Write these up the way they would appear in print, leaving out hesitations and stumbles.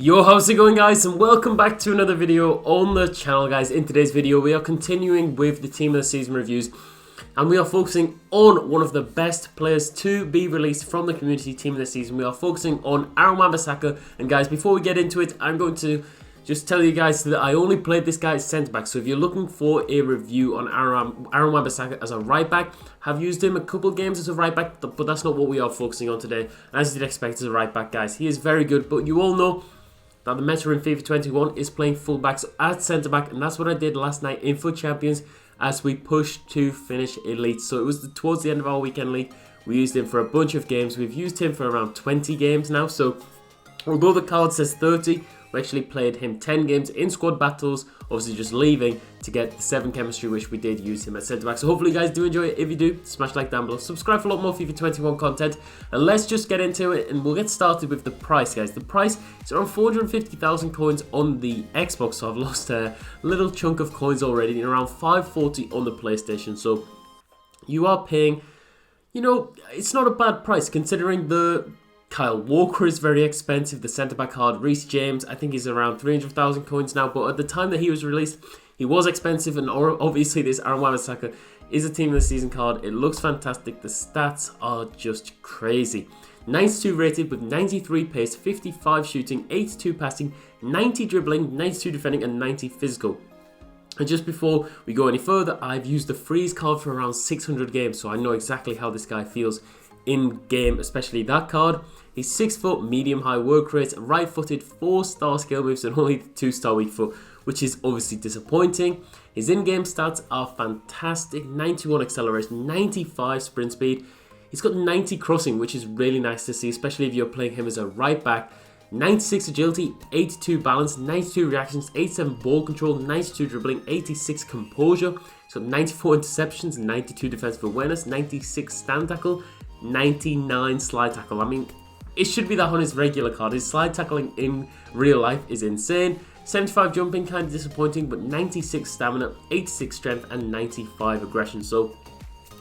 Yo, how's it going, guys, and welcome back to another video on the channel, guys. In today's video we are continuing with the team of the season reviews, and we are focusing on one of the best players to be released from the community team of the season. We are focusing on Wan-Bissaka, and guys, before we get into it, I'm going to just tell you guys that I only played this guy as centre back. So if you're looking for a review on Wan-Bissaka as a right back, I've used him a couple games as a right back, but that's not what we are focusing on today. As you'd expect as a right back, guys, he is very good, but you all know that the meta in FIFA 21 is playing fullbacks at centre back, and that's what I did last night in FUT Champions as we pushed to finish elite. So it was towards the end of our weekend league. We used him for a bunch of games. We've used him for around 20 games now. So although the card says 30, we actually played him 10 games in squad battles, obviously just leaving to get the 7 chemistry, which we did use him at centre back. So hopefully you guys do enjoy it. If you do, smash like down below, subscribe for a lot more FIFA 21 content, and let's just get into it, and we'll get started with the price, guys. The price is around 450,000 coins on the Xbox, so I've lost a little chunk of coins already, and around 540 on the PlayStation. So you are paying, you know, it's not a bad price considering the Kyle Walker is very expensive, the centre-back card. Reece James, I think he's around 300,000 coins now, but at the time that he was released, he was expensive, and obviously this Wan-Bissaka is a team of the season card. It looks fantastic. The stats are just crazy. 92 rated with 93 pace, 55 shooting, 82 passing, 90 dribbling, 92 defending, and 90 physical. And just before we go any further, I've used the freeze card for around 600 games, so I know exactly how this guy feels in game, especially that card. He's 6 foot, medium high work rate, right footed, 4-star skill moves, and only 2-star weak foot, which is obviously disappointing. His in-game stats are fantastic: 91 acceleration, 95 sprint speed. He's got 90 crossing, which is really nice to see, especially if you're playing him as a right back. 96 agility, 82 balance, 92 reactions, 87 ball control, 92 dribbling, 86 composure. He's got 94 interceptions, 92 defensive awareness, 96 stand tackle, 99 slide tackle. I mean, it should be that on his regular card. His slide tackling in real life is insane. 75 jumping, kind of disappointing, but 96 stamina, 86 strength, and 95 aggression. So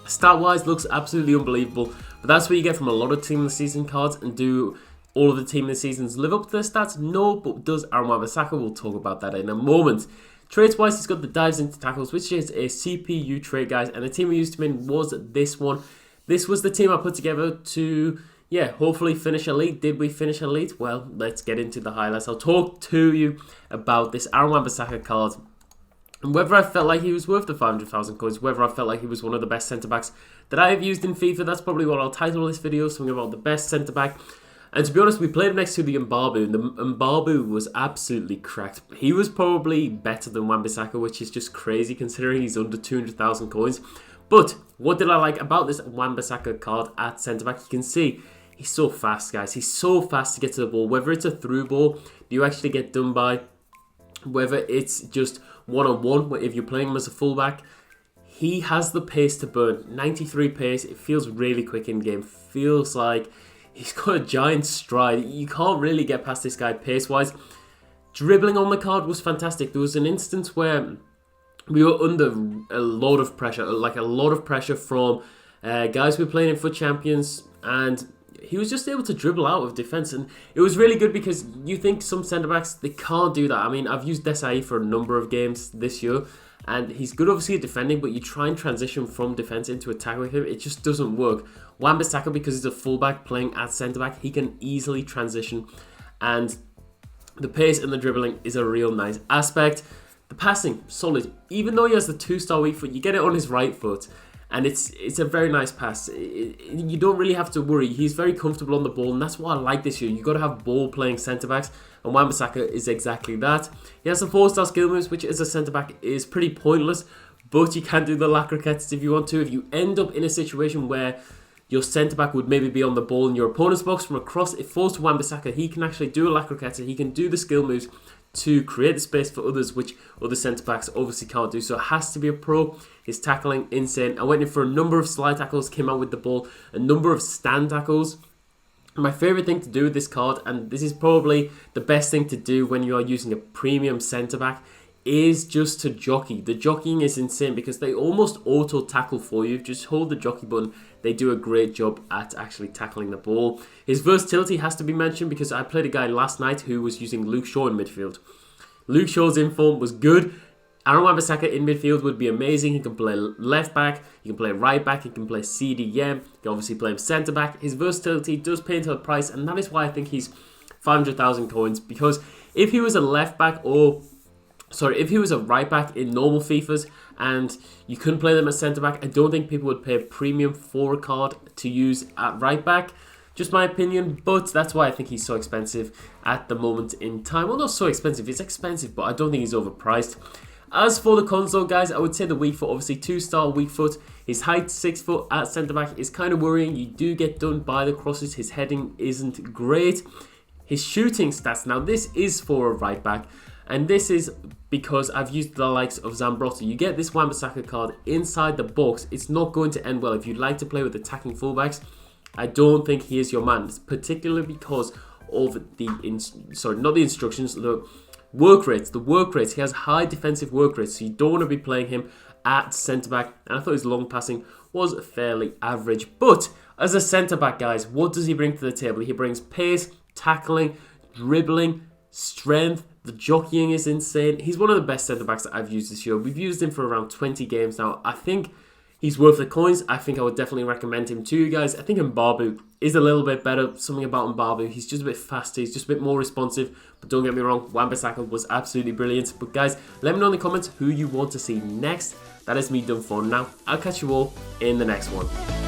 stat-wise, looks absolutely unbelievable. But that's what you get from a lot of Team of the Season cards. And do all of the Team of the Seasons live up to their stats? No, but does Wan-Bissaka? We'll talk about that in a moment. Traits-wise, he's got the dives into tackles, which is a CPU trait, guys. And the team we used him in was this one. This was the team I put together to, yeah, hopefully finish elite. Did we finish elite? Well, let's get into the highlights. I'll talk to you about this Wan-Bissaka card and whether I felt like he was worth the 500,000 coins, whether I felt like he was one of the best centre-backs that I have used in FIFA. That's probably what I'll title this video, something about the best centre-back. And to be honest, we played him next to the Mbabu, and the Mbabu was absolutely cracked. He was probably better than Wan-Bissaka, which is just crazy considering he's under 200,000 coins. But what did I like about this Wan-Bissaka card at centre-back? You can see he's so fast, guys. He's so fast to get to the ball. Whether it's a through ball, you actually get done by, whether it's just one-on-one, if you're playing him as a fullback, he has the pace to burn. 93 pace. It feels really quick in game. Feels like he's got a giant stride. You can't really get past this guy pace-wise. Dribbling on the card was fantastic. There was an instance where we were under a lot of pressure, from guys we were playing in FUT Champions, and he was just able to dribble out of defence, and it was really good because you think some centre-backs, they can't do that. I mean, I've used Desai for a number of games this year, and he's good obviously at defending, but you try and transition from defence into attack with him, it just doesn't work. Wan-Bissaka, because he's a fullback playing at centre-back, he can easily transition, and the pace and the dribbling is a real nice aspect. The passing, solid. Even though he has the 2-star weak foot, you get it on his right foot, and it's a very nice pass. You don't really have to worry. He's very comfortable on the ball, and that's what I like this year. You've got to have ball-playing centre-backs, and Wan-Bissaka is exactly that. He has the 4-star skill moves, which as a centre-back is pretty pointless, but you can do the lacroquettes if you want to. If you end up in a situation where your centre-back would maybe be on the ball in your opponent's box from across, it falls to Wan-Bissaka. He can actually do a lacroquette, he can do the skill moves to create the space for others, which other centre-backs obviously can't do. So it has to be a pro. His tackling, insane. I went in for a number of slide tackles, came out with the ball, a number of stand tackles. My favourite thing to do with this card, and this is probably the best thing to do when you are using a premium centre-back, is just to jockey. The jockeying is insane because they almost auto tackle for you. Just hold the jockey button. They do a great job at actually tackling the ball. His versatility has to be mentioned because I played a guy last night who was using Luke Shaw in midfield. Luke Shaw's inform was good. Aaron Wan-Bissaka in midfield would be amazing. He can play left back, he can play right back, he can play CDM, he can obviously play him centre back. His versatility does pay into a price, and that is why I think he's 500,000 coins. Because if he was a left back if he was a right back in normal FIFAs and you couldn't play them as centre back, I don't think people would pay a premium for a card to use at right back. Just my opinion, but that's why I think he's so expensive at the moment in time. Well, not so expensive, he's expensive, but I don't think he's overpriced. As for the console, guys, I would say the weak foot, obviously 2-star weak foot. His height, 6 foot at centre back, is kind of worrying. You do get done by the crosses. His heading isn't great. His shooting stats, now this is for a right back, and this is because I've used the likes of Zambrotta. You get this Wan-Bissaka card inside the box. It's not going to end well. If you'd like to play with attacking fullbacks, I don't think he is your man, particularly because of not the instructions, the work rates. The work rates, he has high defensive work rates, so you don't want to be playing him at centre-back. And I thought his long passing was fairly average. But as a centre-back, guys, what does he bring to the table? He brings pace, tackling, dribbling, strength. The jockeying is insane. He's one of the best centre-backs that I've used this year. We've used him for around 20 games now. I think he's worth the coins. I think I would definitely recommend him to you guys. I think Mbabu is a little bit better. Something about Mbabu, he's just a bit faster. He's just a bit more responsive. But don't get me wrong, Wan-Bissaka was absolutely brilliant. But guys, let me know in the comments who you want to see next. That is me done for now. I'll catch you all in the next one.